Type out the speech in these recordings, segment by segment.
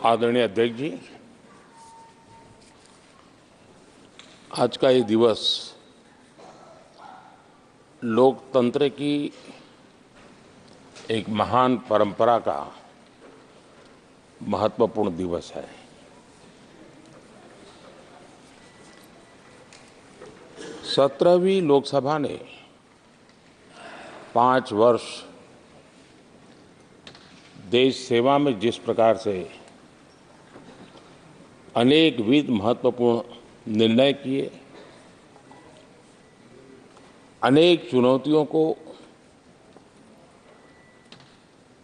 आदरणीय अध्यक्ष जी, आज का ये दिवस लोकतंत्र की एक महान परंपरा का महत्वपूर्ण दिवस है। सत्रहवीं लोकसभा ने 5 वर्ष देश सेवा में जिस प्रकार से अनेकविध महत्वपूर्ण निर्णय किए, अनेक चुनौतियों को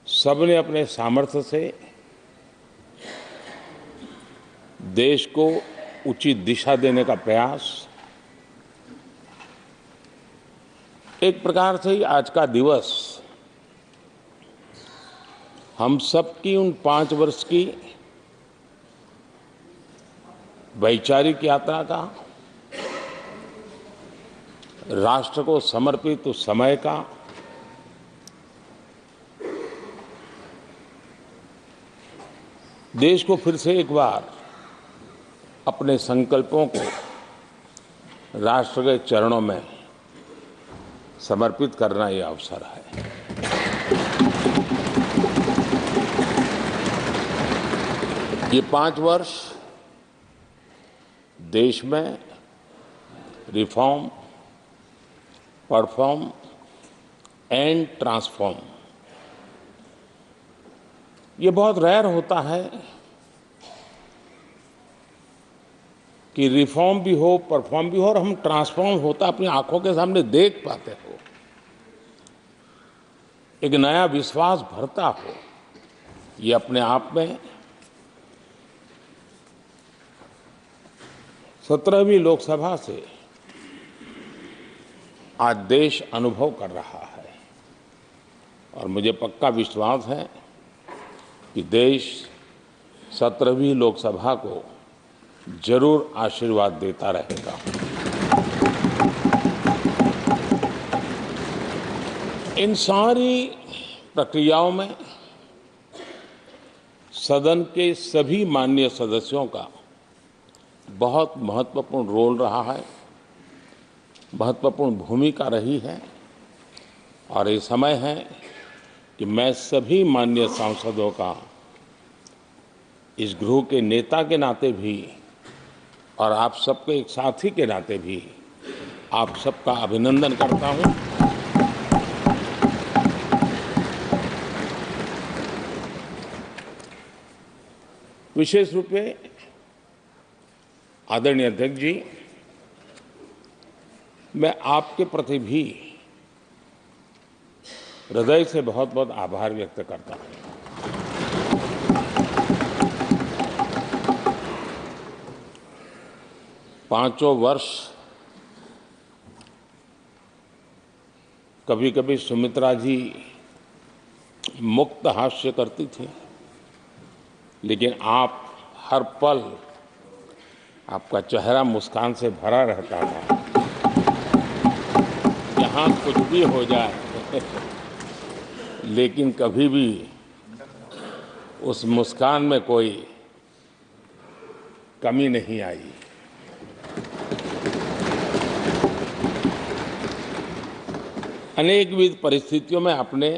सबने अपने सामर्थ्य से देश को उचित दिशा देने का प्रयास, एक प्रकार से ही आज का दिवस हम सबकी उन 5 वर्ष की वैचारिक यात्रा का, राष्ट्र को समर्पित उस समय का, देश को फिर से एक बार अपने संकल्पों को राष्ट्र के चरणों में समर्पित करना ये अवसर है। ये 5 वर्ष देश में रिफॉर्म, परफॉर्म एंड ट्रांसफॉर्म, ये बहुत रेयर होता है कि रिफॉर्म भी हो, परफॉर्म भी हो और हम ट्रांसफॉर्म होता अपनी आंखों के सामने देख पाते हो, एक नया विश्वास भरता हो। ये अपने आप में 17वीं लोकसभा से आज देश अनुभव कर रहा है और मुझे पक्का विश्वास है कि देश 17वीं लोकसभा को जरूर आशीर्वाद देता रहेगा। इन सारी प्रक्रियाओं में सदन के सभी माननीय सदस्यों का बहुत महत्वपूर्ण रोल रहा है, महत्वपूर्ण भूमिका रही है और ये समय है कि मैं सभी माननीय सांसदों का इस गृह के नेता के नाते भी और आप सबके एक साथी के नाते भी आप सबका अभिनंदन करता हूं। विशेष रूप से आदरणीय अध्यक्ष जी, मैं आपके प्रति भी हृदय से बहुत बहुत आभार व्यक्त करता हूं। पांचों वर्ष कभी कभी सुमित्रा जी मुक्त हास्य करती थी, लेकिन आप हर पल आपका चेहरा मुस्कान से भरा रहता था। यहाँ कुछ भी हो जाए लेकिन कभी भी उस मुस्कान में कोई कमी नहीं आई। अनेकविध परिस्थितियों में आपने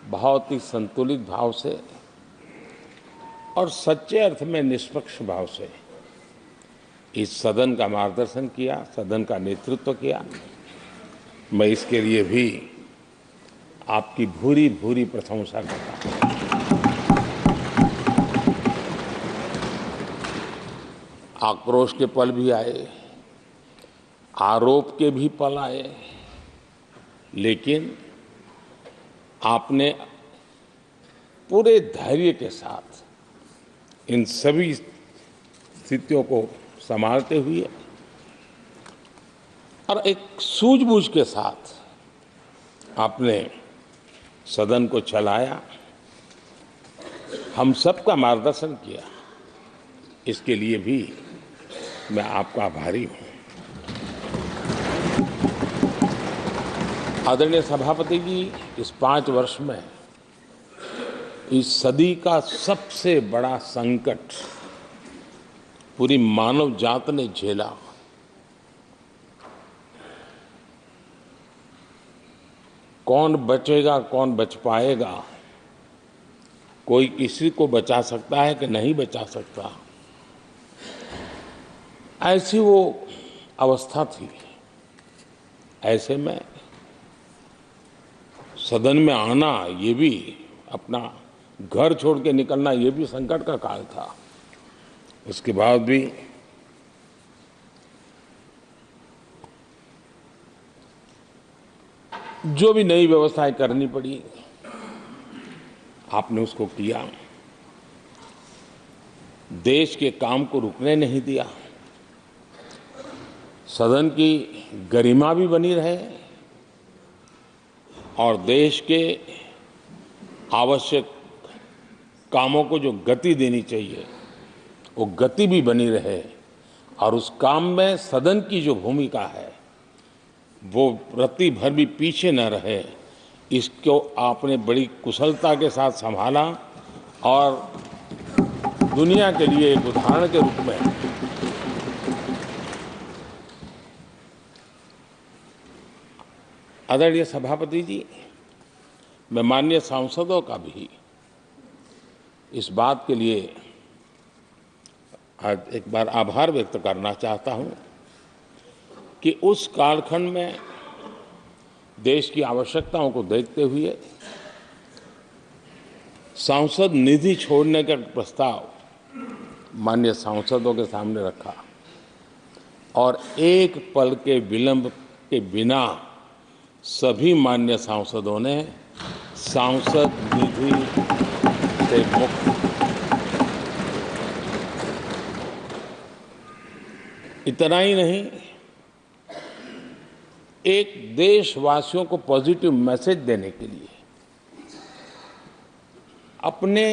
बहुत ही संतुलित भाव से और सच्चे अर्थ में निष्पक्ष भाव से इस सदन का मार्गदर्शन किया, सदन का नेतृत्व किया। मैं इसके लिए भी आपकी भूरी भूरी प्रशंसा करता हूं। आक्रोश के पल भी आए, आरोप के भी पल आए, लेकिन आपने पूरे धैर्य के साथ इन सभी स्थितियों को संभालते हुए और एक सूझबूझ के साथ आपने सदन को चलाया, हम सबका मार्गदर्शन किया। इसके लिए भी मैं आपका आभारी हूं। आदरणीय सभापति जी, इस 5 वर्ष में इस सदी का सबसे बड़ा संकट पूरी मानव जात ने झेला। कौन बचेगा, कौन बच पाएगा, कोई किसी को बचा सकता है कि नहीं बचा सकता, ऐसी वो अवस्था थी। ऐसे में सदन में आना, ये भी अपना घर छोड़ के निकलना, ये भी संकट का काल था। उसके बाद भी जो भी नई व्यवस्थाएं करनी पड़ी, आपने उसको किया। देश के काम को रुकने नहीं दिया। सदन की गरिमा भी बनी रहे और देश के आवश्यक कामों को जो गति देनी चाहिए वो गति भी बनी रहे। और उस काम में सदन की जो भूमिका है वो रत्ती भर भी पीछे न रहे, इसको आपने बड़ी कुशलता के साथ संभाला और दुनिया के लिए एक उदाहरण के रूप में आदरणीय सभापति जी, मैं माननीय सांसदों का भी इस बात के लिए आज एक बार आभार व्यक्त करना चाहता हूं कि उस कालखंड में देश की आवश्यकताओं को देखते हुए सांसद निधि छोड़ने का प्रस्ताव माननीय सांसदों के सामने रखा और एक पल के विलंब के बिना सभी माननीय सांसदों ने सांसद निधि से मुक्त। इतना ही नहीं, एक देशवासियों को पॉजिटिव मैसेज देने के लिए अपने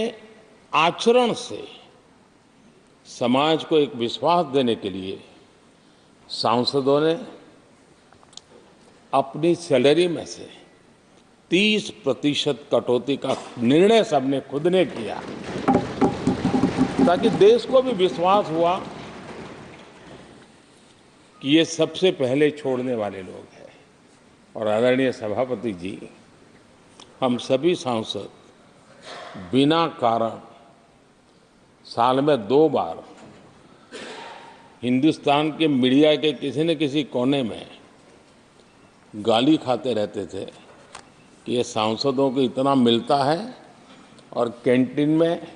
आचरण से समाज को एक विश्वास देने के लिए सांसदों ने अपनी सैलरी में से 30% कटौती का निर्णय सबने खुद ने किया, ताकि देश को भी विश्वास हुआ कि ये सबसे पहले छोड़ने वाले लोग हैं। और आदरणीय सभापति जी, हम सभी सांसद बिना कारण साल में 2 बार हिंदुस्तान के मीडिया के किसी न किसी कोने में गाली खाते रहते थे कि ये सांसदों को इतना मिलता है और कैंटीन में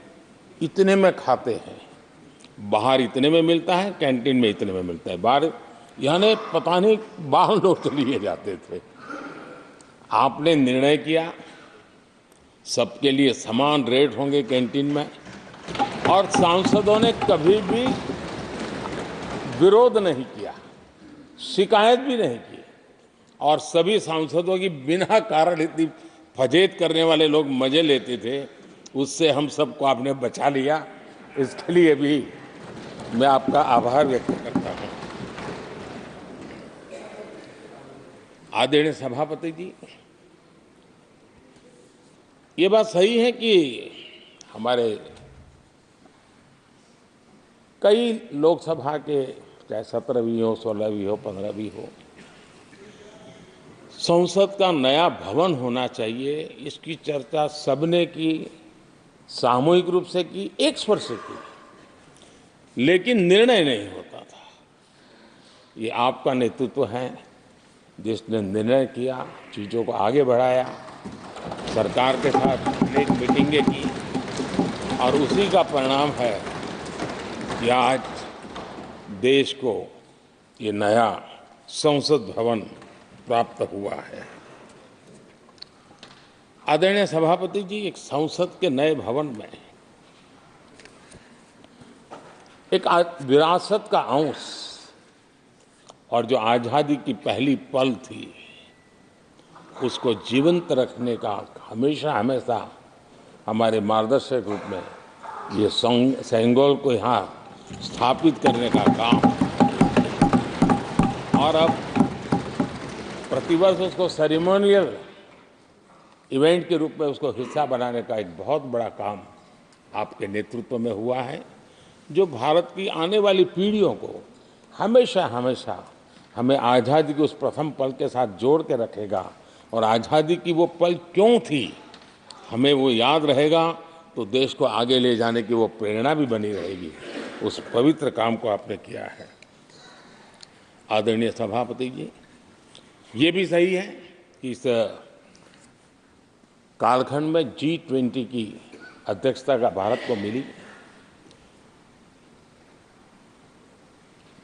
इतने में खाते हैं, बाहर इतने में मिलता है, कैंटीन में इतने में मिलता है, बाहर यानी पता नहीं बाहर लोग तो लिए जाते थे। आपने निर्णय किया सबके लिए समान रेट होंगे कैंटीन में, और सांसदों ने कभी भी विरोध नहीं किया, शिकायत भी नहीं की। और सभी सांसदों की बिना कारण इतनी फजेत करने वाले लोग मजे लेते थे, उससे हम सबको आपने बचा लिया। इसके लिए भी मैं आपका आभार व्यक्त करता हूं। आदरणीय सभापति जी, ये बात सही है कि हमारे कई लोकसभा के, चाहे 17वीं हो, 16वीं हो, 15वीं हो, संसद का नया भवन होना चाहिए, इसकी चर्चा सबने की, सामूहिक रूप से की, एक स्वर से की, लेकिन निर्णय नहीं होता था। ये आपका नेतृत्व है जिसने निर्णय किया, चीज़ों को आगे बढ़ाया, सरकार के साथ अनेक मीटिंगें की और उसी का परिणाम है कि आज देश को ये नया संसद भवन प्राप्त हुआ है। आदरणीय सभापति जी, एक संसद के नए भवन में एक विरासत का अंश और जो आज़ादी की पहली पल थी उसको जीवंत रखने का हमेशा हमेशा हमारे मार्गदर्शक रूप में ये सेंगोल को यहाँ स्थापित करने का काम, और अब प्रतिवर्ष उसको सेरेमोनियल इवेंट के रूप में उसको हिस्सा बनाने का एक बहुत बड़ा काम आपके नेतृत्व में हुआ है, जो भारत की आने वाली पीढ़ियों को हमेशा हमेशा हमें आज़ादी के उस प्रथम पल के साथ जोड़ के रखेगा, और आज़ादी की वो पल क्यों थी हमें वो याद रहेगा, तो देश को आगे ले जाने की वो प्रेरणा भी बनी रहेगी। उस पवित्र काम को आपने किया है। आदरणीय सभापति जी, ये भी सही है कि इस कालखंड में G20 की अध्यक्षता का भारत को मिली।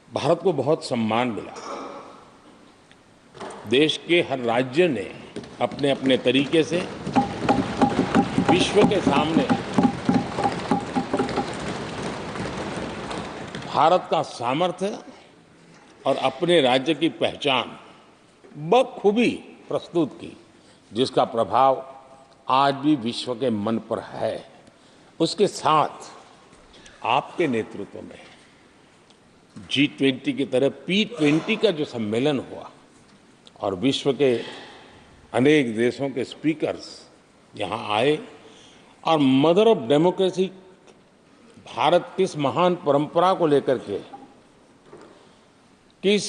भारत को बहुत सम्मान मिला। देश के हर राज्य ने अपने अपने तरीके से विश्व के सामने भारत का सामर्थ्य और अपने राज्य की पहचान बखूबी प्रस्तुत की, जिसका प्रभाव आज भी विश्व के मन पर है। उसके साथ आपके नेतृत्व में G20 की तरह P20 का जो सम्मेलन हुआ और विश्व के अनेक देशों के स्पीकर्स यहाँ आए, और मदर ऑफ डेमोक्रेसी भारत किस महान परंपरा को लेकर के, किस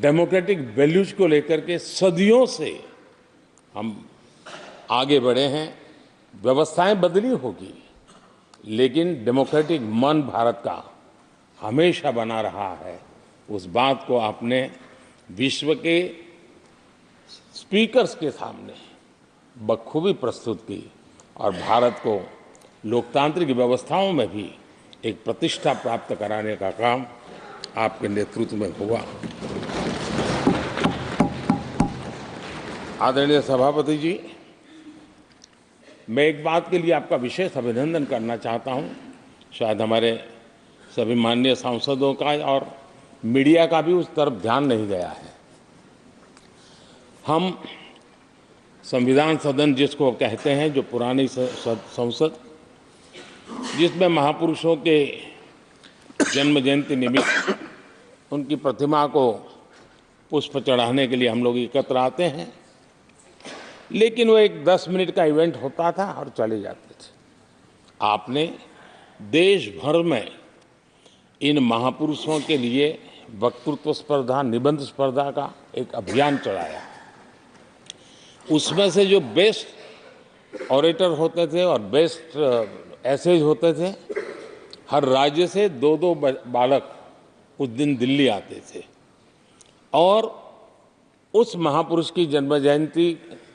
डेमोक्रेटिक वैल्यूज को लेकर के सदियों से हम आगे बढ़े हैं। व्यवस्थाएं बदली होगी, लेकिन डेमोक्रेटिक मन भारत का हमेशा बना रहा है। उस बात को आपने विश्व के स्पीकर्स के सामने बखूबी प्रस्तुत की, और भारत को लोकतांत्रिक व्यवस्थाओं में भी एक प्रतिष्ठा प्राप्त कराने का काम आपके नेतृत्व में हुआ। आदरणीय सभापति जी, मैं एक बात के लिए आपका विशेष अभिनंदन करना चाहता हूं। शायद हमारे सभी माननीय सांसदों का और मीडिया का भी उस तरफ ध्यान नहीं गया है। हम संविधान सदन जिसको कहते हैं, जो पुरानी संसद, जिसमें महापुरुषों के जन्म जयंती निमित्त उनकी प्रतिमा को पुष्प चढ़ाने के लिए हम लोग एकत्र आते हैं, लेकिन वो एक 10 मिनट का इवेंट होता था और चले जाते थे। आपने देश भर में इन महापुरुषों के लिए वक्तृत्व स्पर्धा, निबंध स्पर्धा का एक अभियान चलाया। उसमें से जो बेस्ट ऑरेटर होते थे और बेस्ट एसेज होते थे, हर राज्य से 2-2 बालक उस दिन दिल्ली आते थे, और उस महापुरुष की जन्म जयंती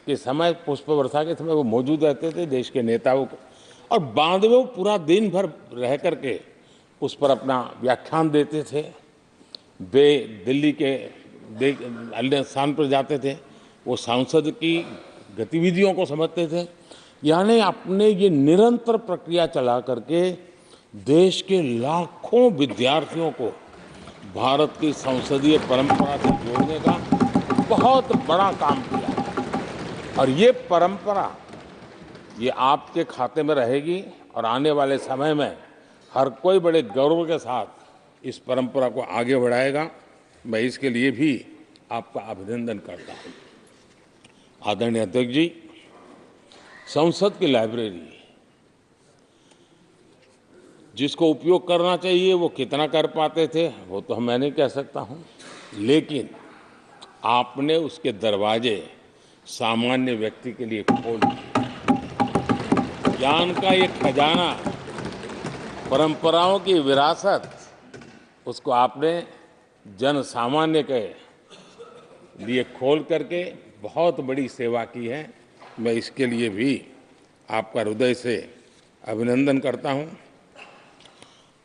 के समय, पुष्प वर्षा के समय वो मौजूद रहते थे, देश के नेताओं को, और बाद में वो पूरा दिन भर रह करके उस पर अपना व्याख्यान देते थे। वे दिल्ली के अन्य स्थान पर जाते थे, वो सांसद की गतिविधियों को समझते थे। यानी अपने ये निरंतर प्रक्रिया चला करके देश के लाखों विद्यार्थियों को भारत की संसदीय परंपरा से जोड़ने का बहुत बड़ा काम किया। और ये परंपरा ये आपके खाते में रहेगी, और आने वाले समय में हर कोई बड़े गौरव के साथ इस परंपरा को आगे बढ़ाएगा। मैं इसके लिए भी आपका अभिनंदन करता हूँ। आदरणीय अध्यक्ष जी, संसद की लाइब्रेरी जिसको उपयोग करना चाहिए वो कितना कर पाते थे वो तो मैं नहीं कह सकता हूँ, लेकिन आपने उसके दरवाजे सामान्य व्यक्ति के लिए खोल दिए। ज्ञान का ये खजाना, परंपराओं की विरासत, उसको आपने जन सामान्य के लिए खोल करके बहुत बड़ी सेवा की है। मैं इसके लिए भी आपका हृदय से अभिनंदन करता हूँ।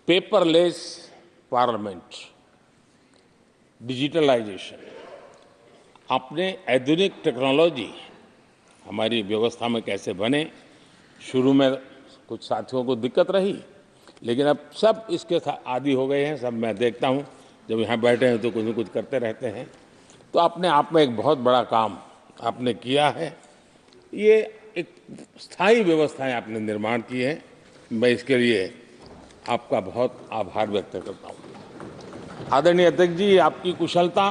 पेपरलेस पार्लियामेंट, डिजिटलाइजेशन, आपने आधुनिक टेक्नोलॉजी हमारी व्यवस्था में कैसे बने। शुरू में कुछ साथियों को दिक्कत रही, लेकिन अब सब इसके आदी हो गए हैं। सब मैं देखता हूँ जब यहाँ बैठे हैं तो कुछ न कुछ करते रहते हैं। तो अपने आप में एक बहुत बड़ा काम आपने किया है। ये एक स्थायी व्यवस्थाएं आपने निर्माण की है। मैं इसके लिए आपका बहुत आभार व्यक्त करता हूँ। आदरणीय अध्यक्ष जी, आपकी कुशलता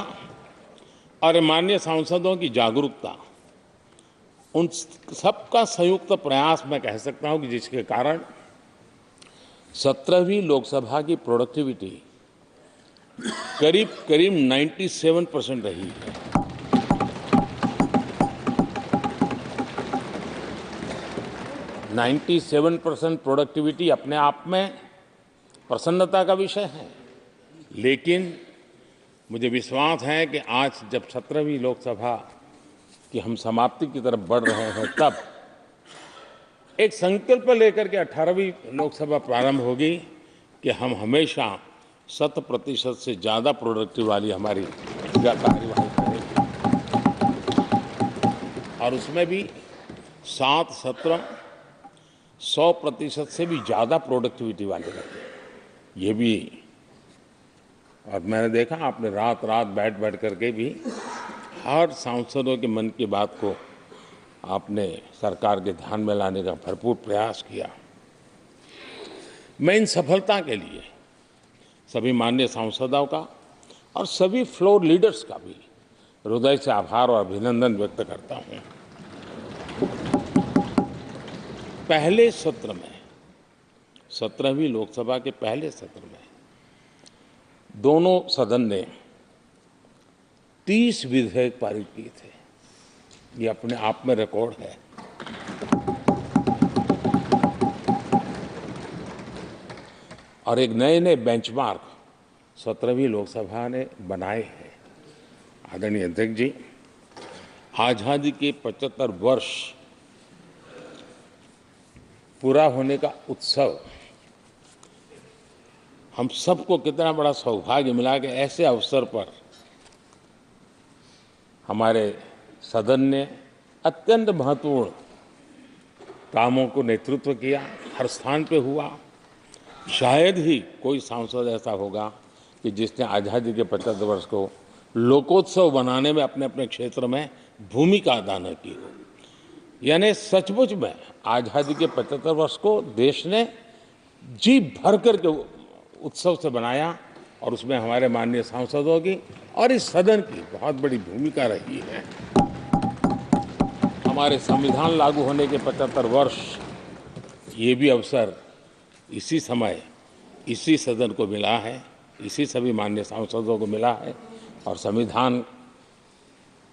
और माननीय सांसदों की जागरूकता उन सबका संयुक्त प्रयास मैं कह सकता हूं कि जिसके कारण 17वीं लोकसभा की प्रोडक्टिविटी करीब करीब 97% रही है। 97% प्रोडक्टिविटी अपने आप में प्रसन्नता का विषय है, लेकिन मुझे विश्वास है कि आज जब 17वीं लोकसभा की हम समाप्ति की तरफ बढ़ रहे हैं, तब एक संकल्प लेकर के 18वीं लोकसभा प्रारंभ होगी कि हम हमेशा 100% से ज़्यादा प्रोडक्टिव वाली हमारी कार्यवाही करेंगे और उसमें भी 7 सत्र 100% से भी ज़्यादा प्रोडक्टिविटी वाले रहेंगे। ये भी, और मैंने देखा आपने रात रात बैठ करके भी हर सांसदों के मन की बात को आपने सरकार के ध्यान में लाने का भरपूर प्रयास किया। मैं इन सफलता के लिए सभी माननीय सांसदों का और सभी फ्लोर लीडर्स का भी हृदय से आभार और अभिनंदन व्यक्त करता हूं। पहले सत्र में, 17वीं लोकसभा के पहले सत्र में दोनों सदन ने 30 विधेयक पारित किए थे। ये अपने आप में रिकॉर्ड है। और एक नए नए बेंचमार्क 17वीं लोकसभा ने बनाए हैं। आदरणीय अध्यक्ष जी, आजादी के 75 वर्ष पूरा होने का उत्सव, हम सबको कितना बड़ा सौभाग्य मिला कि ऐसे अवसर पर हमारे सदन ने अत्यंत महत्वपूर्ण कामों को नेतृत्व किया। हर स्थान पे हुआ। शायद ही कोई सांसद ऐसा होगा कि जिसने आज़ादी के 75 वर्ष को लोकोत्सव बनाने में अपने अपने क्षेत्र में भूमिका अदा न की हो। यानी सचमुच में आज़ादी के 75 वर्ष को देश ने जी भर करके उत्सव से बनाया और उसमें हमारे माननीय सांसदों की और इस सदन की बहुत बड़ी भूमिका रही है। हमारे संविधान लागू होने के 75 वर्ष, ये भी अवसर इसी समय इसी सदन को मिला है, इसी सभी माननीय सांसदों को मिला है। और संविधान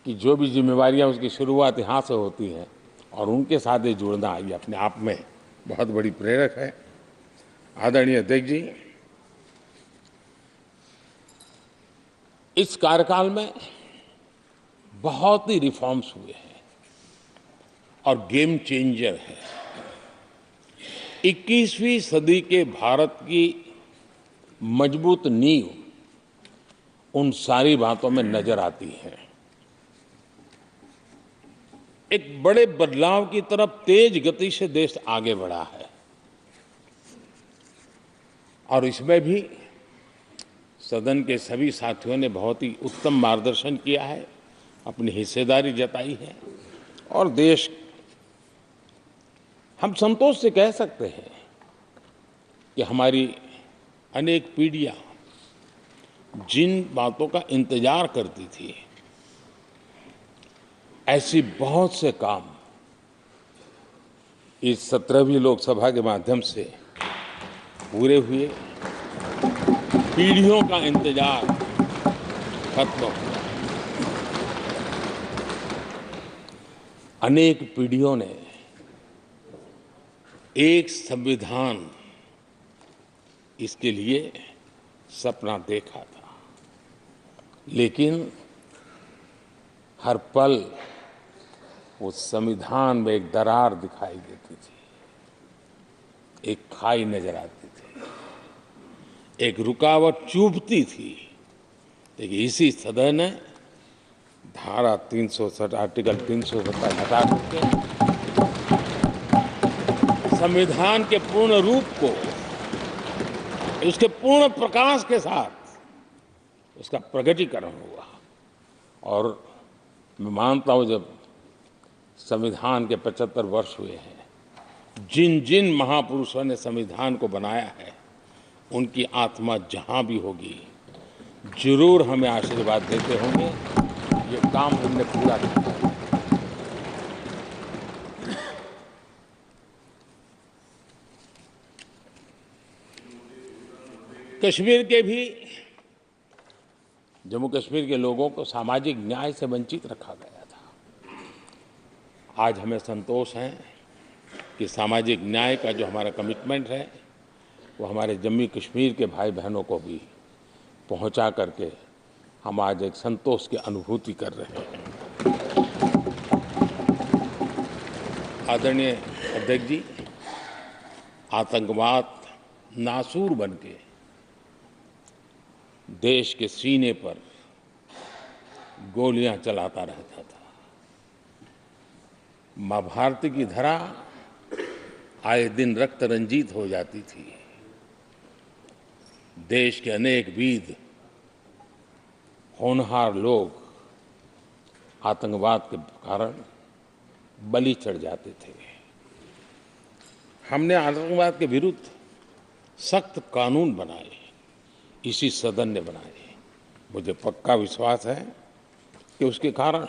की जो भी जिम्मेवारियां उसकी शुरुआत यहाँ से होती हैं और उनके साथ ये जुड़ना, ये अपने आप में बहुत बड़ी प्रेरक है। आदरणीय अध्यक्ष जी, इस कार्यकाल में बहुत ही रिफॉर्म्स हुए हैं और गेम चेंजर है। 21वीं सदी के भारत की मजबूत नींव उन सारी बातों में नजर आती है। एक बड़े बदलाव की तरफ तेज गति से देश आगे बढ़ा है और इसमें भी सदन के सभी साथियों ने बहुत ही उत्तम मार्गदर्शन किया है, अपनी हिस्सेदारी जताई है और देश, हम संतोष से कह सकते हैं कि हमारी अनेक पीढ़ियां जिन बातों का इंतजार करती थी, ऐसी बहुत से काम इस 17वीं लोकसभा के माध्यम से पूरे हुए। पीढ़ियों का इंतजार खत्म हुआ। अनेक पीढ़ियों ने एक संविधान, इसके लिए सपना देखा था, लेकिन हर पल उस संविधान में एक दरार दिखाई देती थी, एक खाई नजर आती थी, एक रुकावट चुभती थी। लेकिन इसी सदन ने धारा 360 आर्टिकल 370 हटा करके संविधान के पूर्ण रूप को, उसके पूर्ण प्रकाश के साथ उसका प्रकटीकरण हुआ। और मैं मानता हूं, जब संविधान के 75 वर्ष हुए हैं, जिन जिन महापुरुषों ने संविधान को बनाया है, उनकी आत्मा जहां भी होगी जरूर हमें आशीर्वाद देते होंगे। ये काम हमने पूरा किया। कश्मीर के भी जम्मू कश्मीर के लोगों को सामाजिक न्याय से वंचित रखा गया था। आज हमें संतोष है कि सामाजिक न्याय का जो हमारा कमिटमेंट है वो हमारे जम्मू कश्मीर के भाई बहनों को भी पहुंचा करके हम आज एक संतोष की अनुभूति कर रहे हैं। आदरणीय अध्यक्ष जी, आतंकवाद नासूर बनके देश के सीने पर गोलियां चलाता रहता था। मां भारती की धरा आए दिन रक्त रंजित हो जाती थी। देश के अनेक वीर होनहार लोग आतंकवाद के कारण बलि चढ़ जाते थे। हमने आतंकवाद के विरुद्ध सख्त कानून बनाए, इसी सदन ने बनाए। मुझे पक्का विश्वास है कि उसके कारण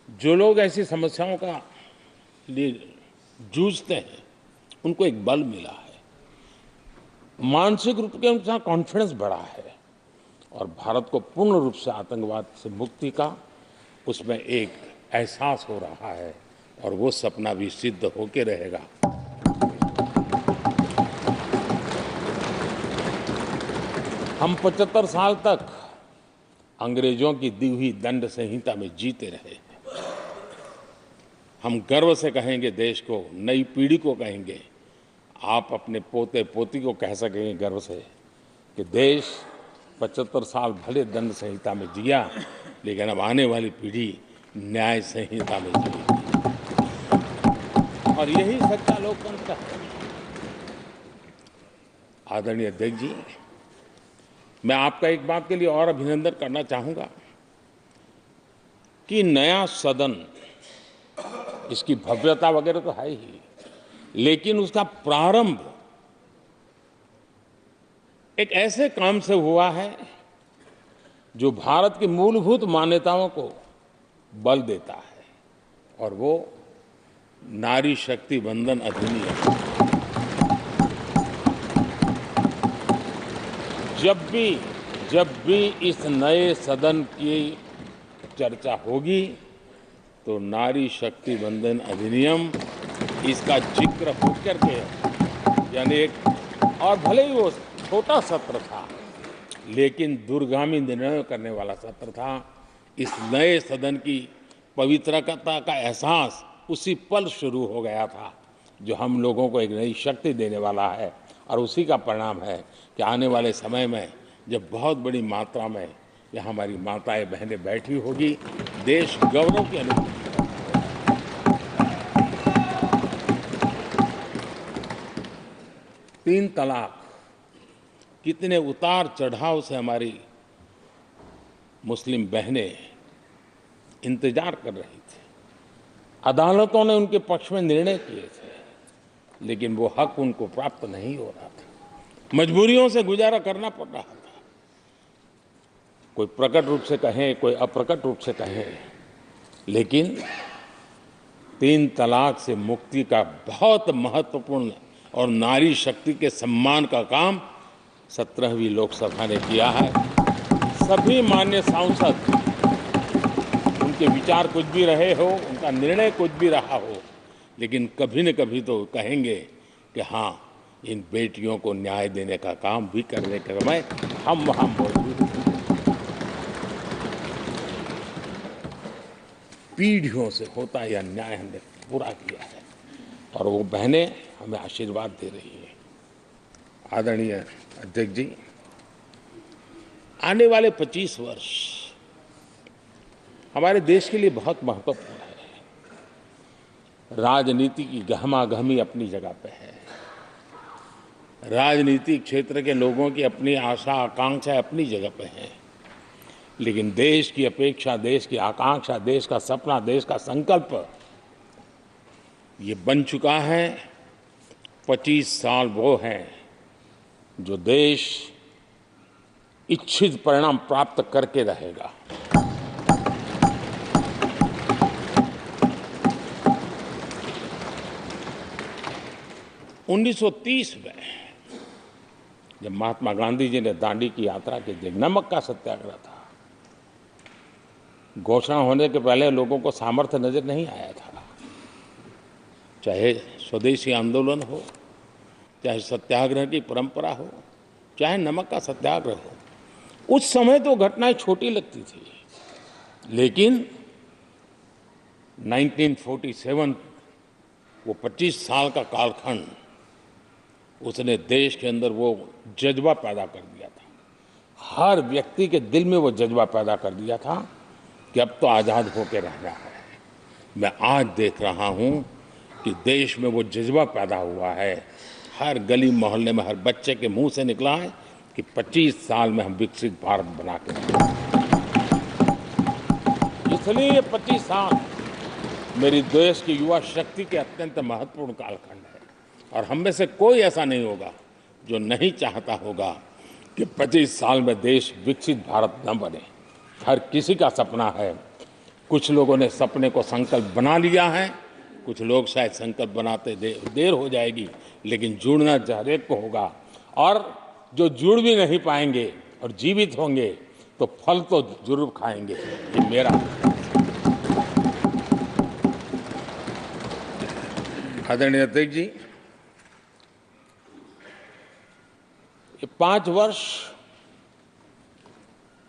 जो लोग ऐसी समस्याओं का लिए जूझते हैं उनको एक बल मिला है, मानसिक रूप के उनका कॉन्फिडेंस बढ़ा है और भारत को पूर्ण रूप से आतंकवाद से मुक्ति का उसमें एक एहसास हो रहा है और वो सपना भी सिद्ध होके रहेगा। हम 75 साल तक अंग्रेजों की दी हुई दंड संहिता में जीते रहे। हम गर्व से कहेंगे, देश को, नई पीढ़ी को कहेंगे, आप अपने पोते पोती को कह सकेंगे गर्व से कि देश 75 साल भले दंड संहिता में जिया, लेकिन अब आने वाली पीढ़ी न्याय संहिता में जिएगी और यही सच्चा लोकतंत्र है। आदरणीय अध्यक्ष जी, मैं आपका एक बात के लिए और अभिनंदन करना चाहूंगा कि नया सदन, इसकी भव्यता वगैरह तो है ही, लेकिन उसका प्रारंभ एक ऐसे काम से हुआ है जो भारत की मूलभूत मान्यताओं को बल देता है और वो नारी शक्ति वंदन अधिनियम। जब भी इस नए सदन की चर्चा होगी तो नारी शक्ति वंदन अधिनियम इसका जिक्र होकर के, यानी एक, और भले ही वो छोटा सत्र था लेकिन दूरगामी निर्णय करने वाला सत्र था। इस नए सदन की पवित्रता का एहसास उसी पल शुरू हो गया था जो हम लोगों को एक नई शक्ति देने वाला है और उसी का परिणाम है कि आने वाले समय में जब बहुत बड़ी मात्रा में यहाँ हमारी माताएं बहनें बैठी होगी, देश गौरव की अनुभूति करेगा। 3 तलाक कितने उतार चढ़ाव से हमारी मुस्लिम बहनें इंतजार कर रही थी। अदालतों ने उनके पक्ष में निर्णय किए थे, लेकिन वो हक उनको प्राप्त नहीं हो रहा था। मजबूरियों से गुजारा करना पड़ रहा था। कोई प्रकट रूप से कहें, कोई अप्रकट रूप से कहें, लेकिन 3 तलाक से मुक्ति का बहुत महत्वपूर्ण और नारी शक्ति के सम्मान का काम 17वीं लोकसभा ने किया है। सभी माननीय सांसद, उनके विचार कुछ भी रहे हो, उनका निर्णय कुछ भी रहा हो, लेकिन कभी न कभी तो कहेंगे कि हाँ, इन बेटियों को न्याय देने का काम भी करने के समय हम वहाँ मौजूद हैं। पीढ़ियों से होता यह न्याय हमने पूरा किया है और वो बहनें हमें आशीर्वाद दे रही हैं। आदरणीय अध्यक्ष जी, आने वाले 25 वर्ष हमारे देश के लिए बहुत महत्वपूर्ण है। राजनीति की गहमागहमी अपनी जगह पे है, राजनीतिक क्षेत्र के लोगों की अपनी आशा आकांक्षा अपनी जगह पे है, लेकिन देश की अपेक्षा, देश की आकांक्षा, देश का सपना, देश का संकल्प ये बन चुका है। 25 साल वो हैं जो देश इच्छित परिणाम प्राप्त करके रहेगा। 1930 में जब महात्मा गांधी जी ने दांडी की यात्रा की थी, नमक का सत्याग्रह था। घोषणा होने के पहले लोगों को सामर्थ्य नजर नहीं आया था। चाहे स्वदेशी आंदोलन हो, चाहे सत्याग्रह की परंपरा हो, चाहे नमक का सत्याग्रह हो, उस समय तो घटनाएं छोटी लगती थी, लेकिन 1947 वो 25 साल का कालखंड, उसने देश के अंदर वो जज्बा पैदा कर दिया था। हर व्यक्ति के दिल में वो जज्बा पैदा कर दिया था कि अब तो आज़ाद होकर रहना है। मैं आज देख रहा हूं कि देश में वो जज्बा पैदा हुआ है। हर गली मोहल्ले में हर बच्चे के मुंह से निकला है कि 25 साल में हम विकसित भारत बना के रहेंगे। इसलिए ये 25 साल मेरी देश की युवा शक्ति के अत्यंत महत्वपूर्ण कालखंड है, और हम में से कोई ऐसा नहीं होगा जो नहीं चाहता होगा कि 25 साल में देश विकसित भारत न बने। हर किसी का सपना है। कुछ लोगों ने सपने को संकल्प बना लिया है, कुछ लोग शायद संकल्प बनाते देर हो जाएगी, लेकिन जुड़ना हर एक को होगा। और जो जुड़ भी नहीं पाएंगे और जीवित होंगे तो फल तो जरूर खाएंगे। ये मेरा आदरणीय अध्यक्ष जी, ये 5 वर्ष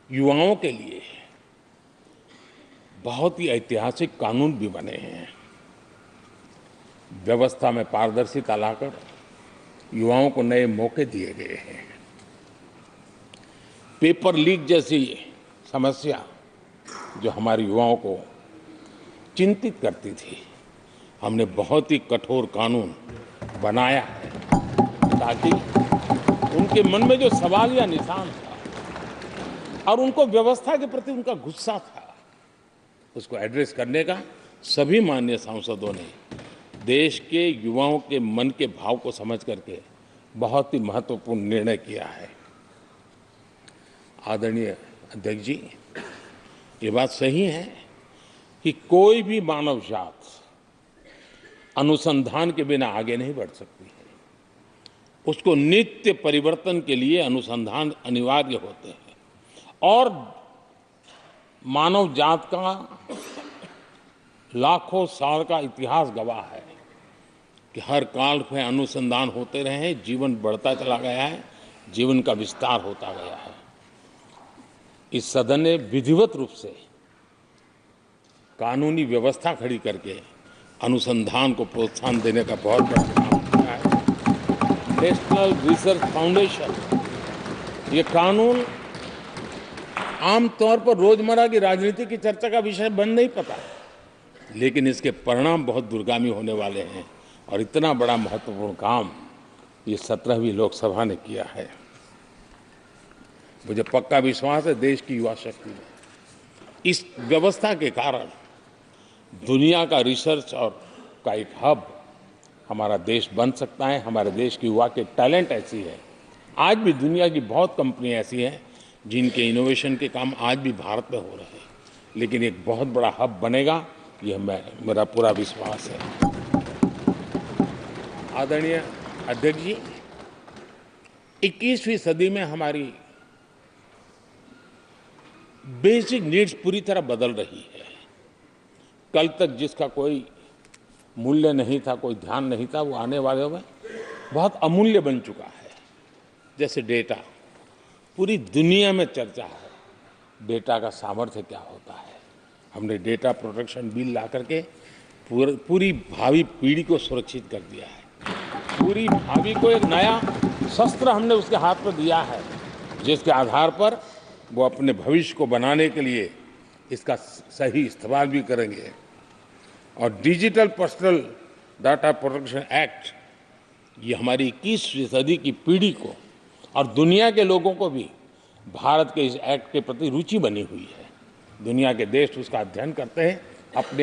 युवाओं के लिए बहुत ही ऐतिहासिक कानून भी बने हैं। व्यवस्था में पारदर्शिता लाकर युवाओं को नए मौके दिए गए हैं। पेपर लीक जैसी समस्या जो हमारे युवाओं को चिंतित करती थी, हमने बहुत ही कठोर कानून बनाया है ताकि उनके मन में जो सवाल या निशान था और उनको व्यवस्था के प्रति उनका गुस्सा था, उसको एड्रेस करने का सभी माननीय सांसदों ने देश के युवाओं के मन के भाव को समझ करके बहुत ही महत्वपूर्ण निर्णय किया है। आदरणीय अध्यक्ष जी, ये बात सही है कि कोई भी मानव जात अनुसंधान के बिना आगे नहीं बढ़ सकती है। उसको नित्य परिवर्तन के लिए अनुसंधान अनिवार्य होते हैं, और मानव जात का लाखों साल का इतिहास गवाह है कि हर काल में अनुसंधान होते रहे हैं, जीवन बढ़ता चला गया है, जीवन का विस्तार होता गया है। इस सदन ने विधिवत रूप से कानूनी व्यवस्था खड़ी करके अनुसंधान को प्रोत्साहन देने का बहुत बड़ा काम किया है। नेशनल रिसर्च फाउंडेशन, ये कानून आमतौर पर रोजमर्रा की राजनीति की चर्चा का विषय बन नहीं पाता, लेकिन इसके परिणाम बहुत दूरगामी होने वाले हैं, और इतना बड़ा महत्वपूर्ण काम ये 17वीं लोकसभा ने किया है। मुझे पक्का विश्वास है देश की युवा शक्ति में इस व्यवस्था के कारण दुनिया का रिसर्च और का एक हब हमारा देश बन सकता है। हमारे देश की युवा के टैलेंट ऐसी है, आज भी दुनिया की बहुत कंपनियां ऐसी हैं जिनके इनोवेशन के काम आज भी भारत में हो रहे हैं, लेकिन एक बहुत बड़ा हब बनेगा, ये मेरा पूरा विश्वास है। आदरणीय अध्यक्ष जी, 21वीं सदी में हमारी बेसिक नीड्स पूरी तरह बदल रही है। कल तक जिसका कोई मूल्य नहीं था, कोई ध्यान नहीं था, वो आने वाले में बहुत अमूल्य बन चुका है। जैसे डेटा, पूरी दुनिया में चर्चा है डेटा का सामर्थ्य क्या होता है। हमने डेटा प्रोटेक्शन बिल ला करके पूरी भावी पीढ़ी को सुरक्षित कर दिया है। पूरी भावी को एक नया शस्त्र हमने उसके हाथ में दिया है, जिसके आधार पर वो अपने भविष्य को बनाने के लिए इसका सही इस्तेमाल भी करेंगे। और digital personal data protection act, ये हमारी 21वीं सदी की पीढ़ी को और दुनिया के लोगों को भी भारत के इस एक्ट के प्रति रुचि बनी हुई है। दुनिया के देश उसका अध्ययन करते हैं,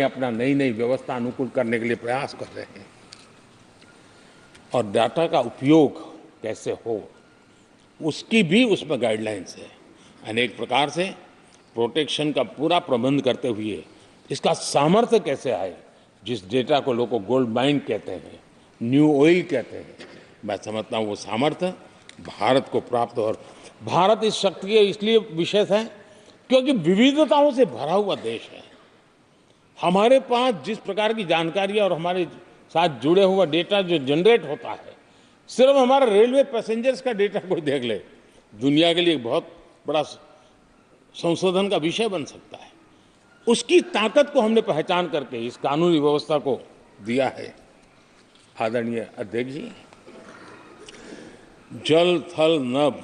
अपना नई नई व्यवस्था अनुकूल करने के लिए प्रयास कर रहे हैं। और डाटा का उपयोग कैसे हो, उसकी भी उसमें गाइडलाइंस है। अनेक प्रकार से प्रोटेक्शन का पूरा प्रबंध करते हुए इसका सामर्थ्य कैसे आए, जिस डेटा को लोगों गोल्ड माइन कहते हैं, न्यू ऑयल कहते हैं, मैं समझता हूँ वो सामर्थ्य भारत को प्राप्त हो। और भारत इस शक्ति के इसलिए विशेष है क्योंकि विविधताओं से भरा हुआ देश है। हमारे पास जिस प्रकार की जानकारी और हमारे साथ जुड़े हुआ डेटा जो जनरेट होता है, सिर्फ हमारा रेलवे पैसेंजर्स का डेटा कोई देख ले, दुनिया के लिए बहुत बड़ा संशोधन का विषय बन सकता है। उसकी ताकत को हमने पहचान करके इस कानूनी व्यवस्था को दिया है। आदरणीय अध्यक्ष जी, जल थल नभ,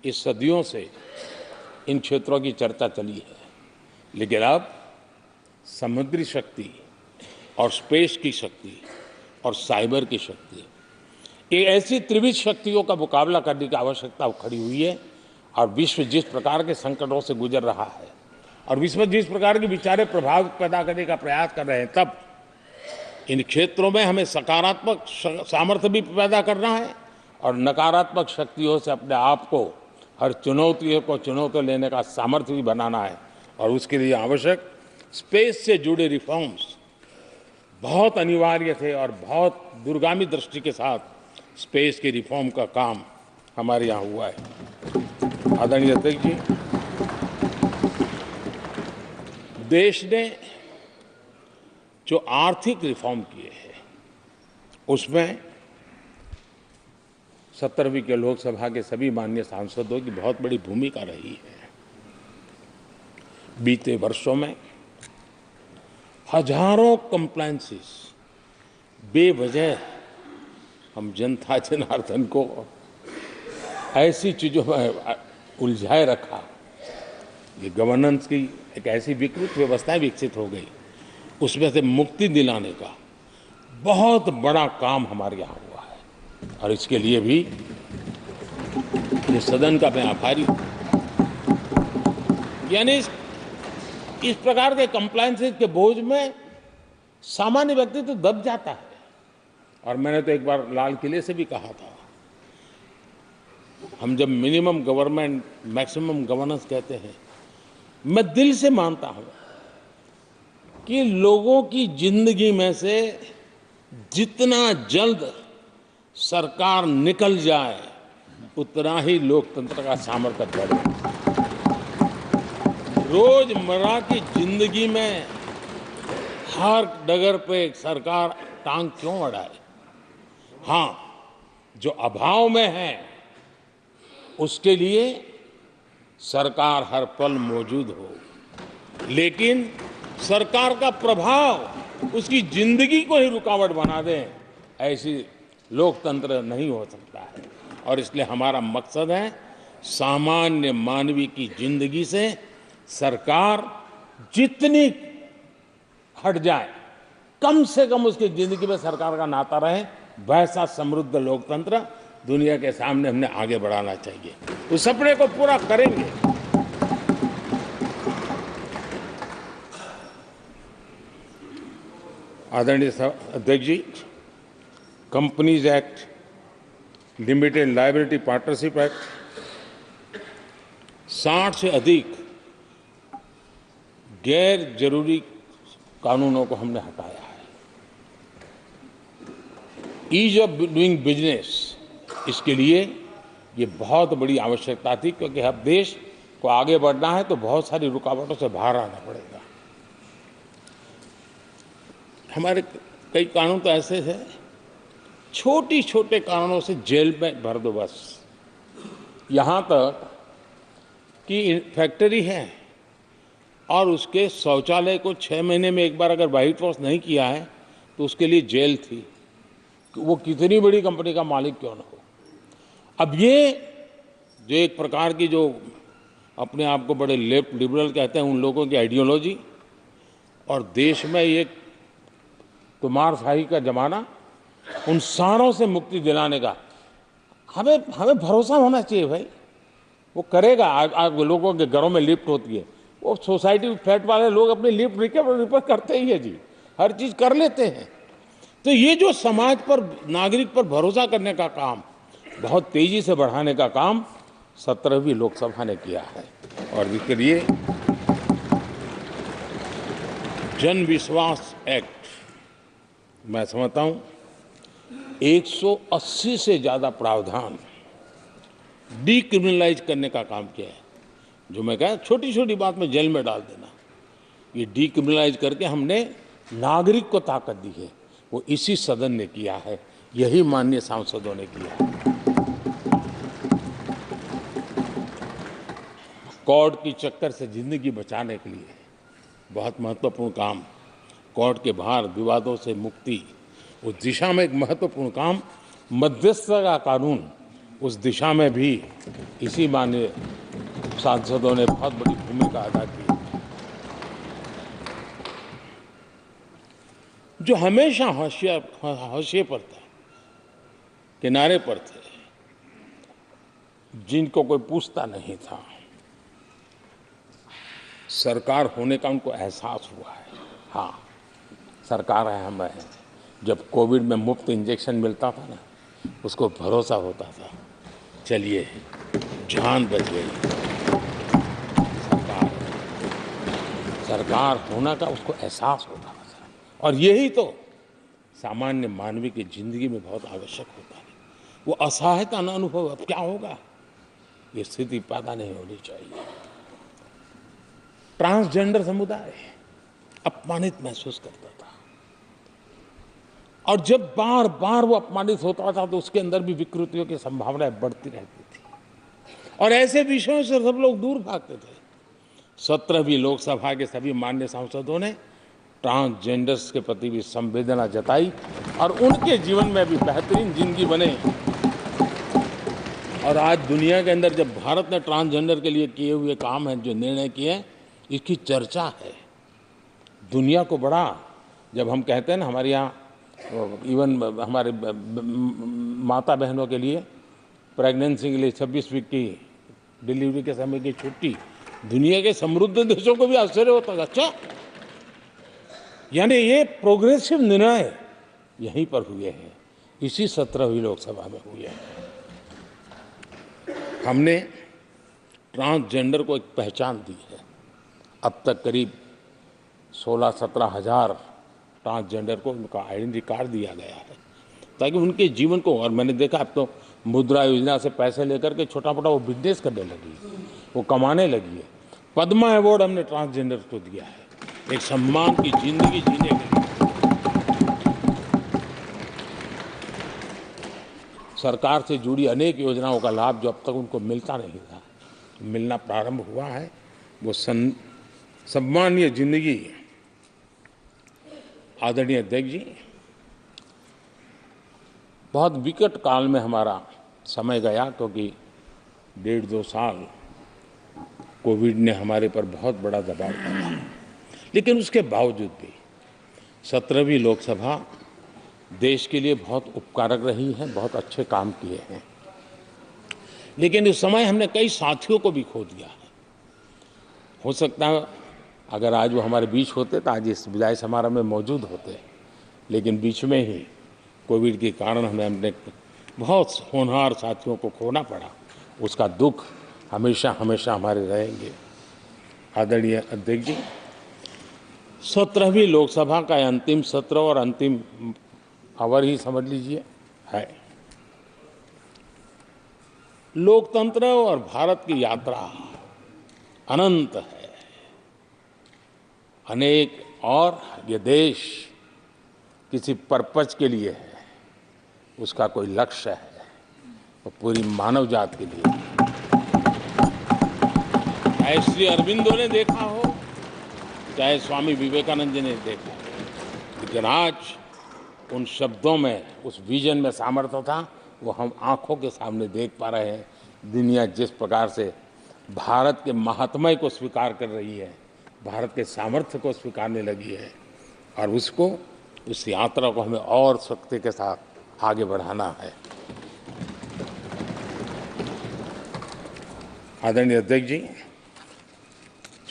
इस सदियों से इन क्षेत्रों की चर्चा चली है, लेकिन अब समुद्री शक्ति और स्पेस की शक्ति और साइबर की शक्ति, ये ऐसी त्रिविध शक्तियों का मुकाबला करने की आवश्यकता खड़ी हुई है। और विश्व जिस प्रकार के संकटों से गुजर रहा है और विश्व जिस प्रकार के विचारे प्रभाव पैदा करने का प्रयास कर रहे हैं, तब इन क्षेत्रों में हमें सकारात्मक सामर्थ्य भी पैदा करना है और नकारात्मक शक्तियों से अपने आप को, हर चुनौतियों को चुनौती लेने का सामर्थ्य भी बनाना है। और उसके लिए आवश्यक स्पेस से जुड़े रिफॉर्म्स बहुत अनिवार्य थे और बहुत दूरगामी दृष्टि के साथ स्पेस के रिफॉर्म का काम हमारे यहाँ हुआ है। आदरणीय अध्यक्ष जी, देश ने जो आर्थिक रिफॉर्म किए हैं उसमें 17वीं के लोकसभा के सभी माननीय सांसदों की बहुत बड़ी भूमिका रही है। बीते वर्षों में हजारों कंप्लायंसेस बेवजह हम जनता जनार्दन को ऐसी चीजों में उलझाए रखा। ये गवर्नेंस की एक ऐसी विकृत व्यवस्था विकसित हो गई, उसमें से मुक्ति दिलाने का बहुत बड़ा काम हमारे यहाँ हुआ है। और इसके लिए भी ये सदन का मैं आभारी हूँ। यानी इस प्रकार के कंप्लायंसेस के बोझ में सामान्य व्यक्ति तो दब जाता है। और मैंने तो एक बार लाल किले से भी कहा था, हम जब मिनिमम गवर्नमेंट मैक्सिमम गवर्नेंस कहते हैं, मैं दिल से मानता हूं कि लोगों की जिंदगी में से जितना जल्द सरकार निकल जाए उतना ही लोकतंत्र का सामर्थ्य बढ़े। रोजमर्रा की जिंदगी में हर डगर पे सरकार टांग क्यों अड़ाए? हाँ, जो अभाव में है उसके लिए सरकार हर पल मौजूद हो, लेकिन सरकार का प्रभाव उसकी जिंदगी को ही रुकावट बना दे, ऐसी लोकतंत्र नहीं हो सकता है। और इसलिए हमारा मकसद है सामान्य मानवी की जिंदगी से सरकार जितनी हट जाए, कम से कम उसकी जिंदगी में सरकार का नाता रहे, वैसा समृद्ध लोकतंत्र दुनिया के सामने हमने आगे बढ़ाना चाहिए। उस सपने को पूरा करेंगे। आदरणीय अध्यक्ष ji, companies act, limited liability partnership act, 60 से अधिक गैर जरूरी कानूनों को हमने हटाया है। ईज ऑफ डूइंग बिजनेस, इसके लिए ये बहुत बड़ी आवश्यकता थी, क्योंकि अब देश को आगे बढ़ना है तो बहुत सारी रुकावटों से बाहर आना पड़ेगा। हमारे कई कानून तो ऐसे हैं, छोटी छोटे कारणों से जेल में भर दो बस। यहाँ तक कि फैक्ट्री है और उसके शौचालय को 6 महीने में एक बार अगर व्हाइट वॉश नहीं किया है तो उसके लिए जेल थी, वो कितनी बड़ी कंपनी का मालिक क्यों न हो। अब ये जो एक प्रकार की जो अपने आप को बड़े लेफ्ट लिबरल कहते हैं, उन लोगों की आइडियोलॉजी और देश में ये कुमारशाही का जमाना, उन सारों से मुक्ति दिलाने का हमें भरोसा होना चाहिए भाई, वो करेगा। आज लोगों के घरों में लिफ्ट होती है, वो सोसाइटी फ्लैट वाले लोग अपनी लिफ्ट रिपेयर करते ही है जी, हर चीज कर लेते हैं। तो ये जो समाज पर, नागरिक पर भरोसा करने का काम, बहुत तेजी से बढ़ाने का काम 17वीं लोकसभा ने किया है। और इसके लिए जन विश्वास एक्ट, मैं समझता हूं 180 से ज़्यादा प्रावधान डीक्रिमिनलाइज करने का काम किया है। जो मैं कहा छोटी छोटी बात में जेल में डाल देना, ये डीक्रिमिनलाइज करके हमने नागरिक को ताकत दी है। वो इसी सदन ने किया है, यही माननीय सांसदों ने किया है। कोर्ट की चक्कर से जिंदगी बचाने के लिए बहुत महत्वपूर्ण काम, कोर्ट के बाहर विवादों से मुक्ति, उस दिशा में एक महत्वपूर्ण काम, मध्यस्थता का कानून, उस दिशा में भी इसी माननीय सांसदों ने बहुत बड़ी भूमिका अदा की। जो हमेशा हाशिए पर थे, किनारे पर थे, जिनको कोई पूछता नहीं था, सरकार होने का उनको एहसास हुआ है। हाँ, सरकार है, हम है। जब कोविड में मुफ्त इंजेक्शन मिलता था ना, उसको भरोसा होता था, चलिए जान बच गई, सरकार होना का उसको एहसास होता था। और यही तो सामान्य मानवीय की जिंदगी में बहुत आवश्यक होता है। वो असहायता न अनुभव, अब क्या होगा, ये स्थिति पैदा नहीं होनी चाहिए। ट्रांसजेंडर समुदाय अपमानित महसूस करता था, और जब बार बार वो अपमानित होता था तो उसके अंदर भी विकृतियों की संभावनाएं बढ़ती रहती थी, और ऐसे विषयों से सब लोग दूर भागते थे। 17वीं लोकसभा के सभी माननीय सांसदों ने ट्रांसजेंडर्स के प्रति भी संवेदना जताई, और उनके जीवन में भी बेहतरीन जिंदगी बने। और आज दुनिया के अंदर जब भारत ने ट्रांसजेंडर के लिए किए हुए काम हैं, जो निर्णय किए हैं, इसकी चर्चा है दुनिया को बड़ा। जब हम कहते हैं ना, हमारे यहाँ इवन हमारे माता बहनों के लिए प्रेगनेंसी के लिए 26 वीक की डिलीवरी के समय की छुट्टी, दुनिया के समृद्ध देशों को भी आश्चर्य होता है। अच्छा, यानी ये प्रोग्रेसिव निर्णय यहीं पर हुए हैं, इसी 17वीं लोकसभा में हुए हैं। हमने ट्रांसजेंडर को एक पहचान दी है। अब तक करीब 16-17 हज़ार ट्रांसजेंडर को उनका आइडेंटिटी कार्ड दिया गया है, ताकि उनके जीवन को, और मैंने देखा अब तो मुद्रा योजना से पैसे लेकर के छोटा मोटा वो बिजनेस करने लगी, वो कमाने लगी है। पद्मा अवार्ड हमने ट्रांसजेंडर को दिया है, एक सम्मान की जिंदगी जीने के लिए। सरकार से जुड़ी अनेक योजनाओं का लाभ जो अब तक उनको मिलता नहीं था, मिलना प्रारंभ हुआ है। वो सम्मानीय जिंदगी। आदरणीय अध्यक्ष जी, बहुत विकट काल में हमारा समय गया, क्योंकि 1.5-2 साल कोविड ने हमारे पर बहुत बड़ा दबाव डाला, लेकिन उसके बावजूद भी 17वीं लोकसभा देश के लिए बहुत उपकारक रही है, बहुत अच्छे काम किए हैं। लेकिन इस समय हमने कई साथियों को भी खो दिया है। हो सकता है अगर आज वो हमारे बीच होते तो आज इस विदाई समारोह में मौजूद होते, लेकिन बीच में ही कोविड के कारण हमें अपने बहुत होनहार साथियों को खोना पड़ा। उसका दुख हमेशा हमेशा हमारे रहेंगे। आदरणीय अध्यक्ष जी, 17वीं लोकसभा का अंतिम सत्र और अंतिम आवर ही समझ लीजिए है। लोकतंत्र और भारत की यात्रा अनंत है, अनेक, और ये देश किसी पर्पज के लिए है, उसका कोई लक्ष्य है, वो पूरी मानव जात के लिए। चाहे श्री अरविंदो ने देखा हो, चाहे स्वामी विवेकानंद जी ने देखा हो, लेकिन आज उन शब्दों में, उस विजन में सामर्थ्य था, वो हम आंखों के सामने देख पा रहे हैं। दुनिया जिस प्रकार से भारत के महात्म्य को स्वीकार कर रही है, भारत के सामर्थ्य को स्वीकारने लगी है, और उसको, उस यात्रा को हमें और शक्ति के साथ आगे बढ़ाना है। आदरणीय अध्यक्ष जी,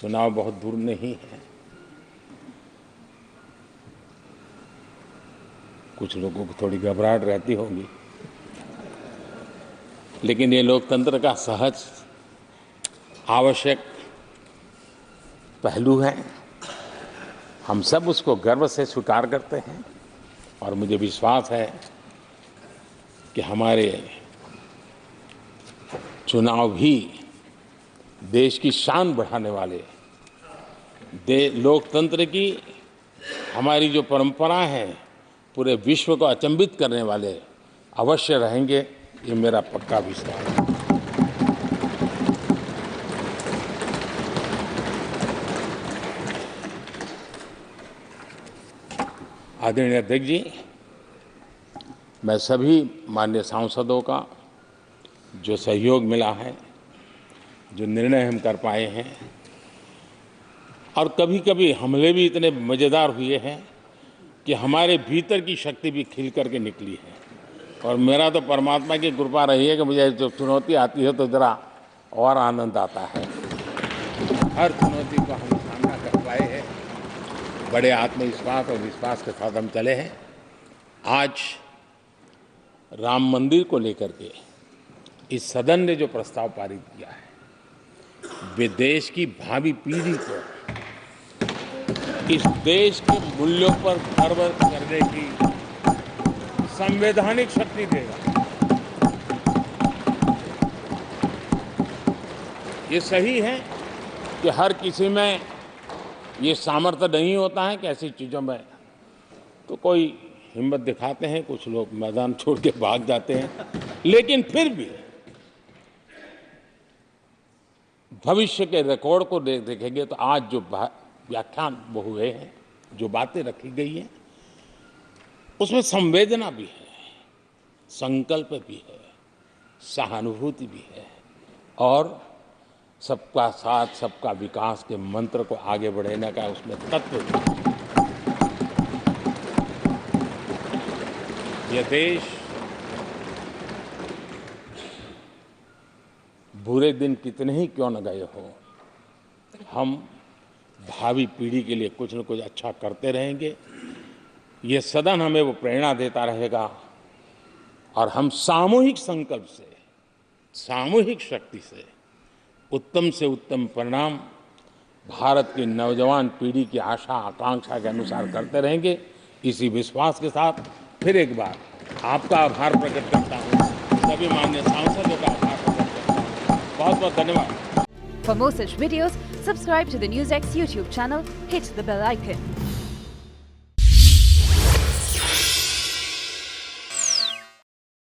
चुनाव बहुत दूर नहीं है। कुछ लोगों को थोड़ी घबराहट रहती होगी, लेकिन ये लोकतंत्र का सहज आवश्यक पहलू है। हम सब उसको गर्व से स्वीकार करते हैं, और मुझे विश्वास है कि हमारे चुनाव भी देश की शान बढ़ाने वाले, लोकतंत्र की हमारी जो परंपरा है पूरे विश्व को अचंभित करने वाले अवश्य रहेंगे, ये मेरा पक्का विश्वास है। आदरणीय अध्यक्ष जी, मैं सभी माननीय सांसदों का जो सहयोग मिला है, जो निर्णय हम कर पाए हैं, और कभी कभी हमले भी इतने मज़ेदार हुए हैं कि हमारे भीतर की शक्ति भी खिल करके निकली है। और मेरा तो परमात्मा की कृपा रही है कि मुझे जब चुनौती आती है तो ज़रा और आनंद आता है। हर चुनौती को हम सामना कर पाए हैं, बड़े आत्मविश्वास और विश्वास के साथ हम चले हैं। आज राम मंदिर को लेकर के इस सदन ने जो प्रस्ताव पारित किया है, वे देश की भावी पीढ़ी को इस देश के मूल्यों पर गर्व करने की संवैधानिक शक्ति देगा। ये सही है कि हर किसी में ये सामर्थ्य नहीं होता है कि ऐसी चीज़ों में तो कोई हिम्मत दिखाते हैं, कुछ लोग मैदान छोड़ के भाग जाते हैं, लेकिन फिर भी भविष्य के रिकॉर्ड को देखेंगे तो आज जो व्याख्यान वो हुए हैं, जो बातें रखी गई हैं, उसमें संवेदना भी है, संकल्प भी है, सहानुभूति भी है और सबका साथ सबका विकास के मंत्र को आगे बढ़ाने का उसमें तत्व भी है। यह देश बुरे दिन कितने ही क्यों न गए हो, हम भावी पीढ़ी के लिए कुछ न कुछ अच्छा करते रहेंगे। ये सदन हमें वो प्रेरणा देता रहेगा और हम सामूहिक संकल्प से, सामूहिक शक्ति से उत्तम परिणाम भारत की नौजवान पीढ़ी की आशा आकांक्षा के अनुसार करते रहेंगे। इसी विश्वास के साथ फिर एक बार आपका आभार प्रकट करता हूँ, सभी माननीय सांसदों का आभार प्रकट करता हूँ। बहुत बहुत धन्यवाद। For more such videos, subscribe to the NewsX YouTube channel, hit the bell icon.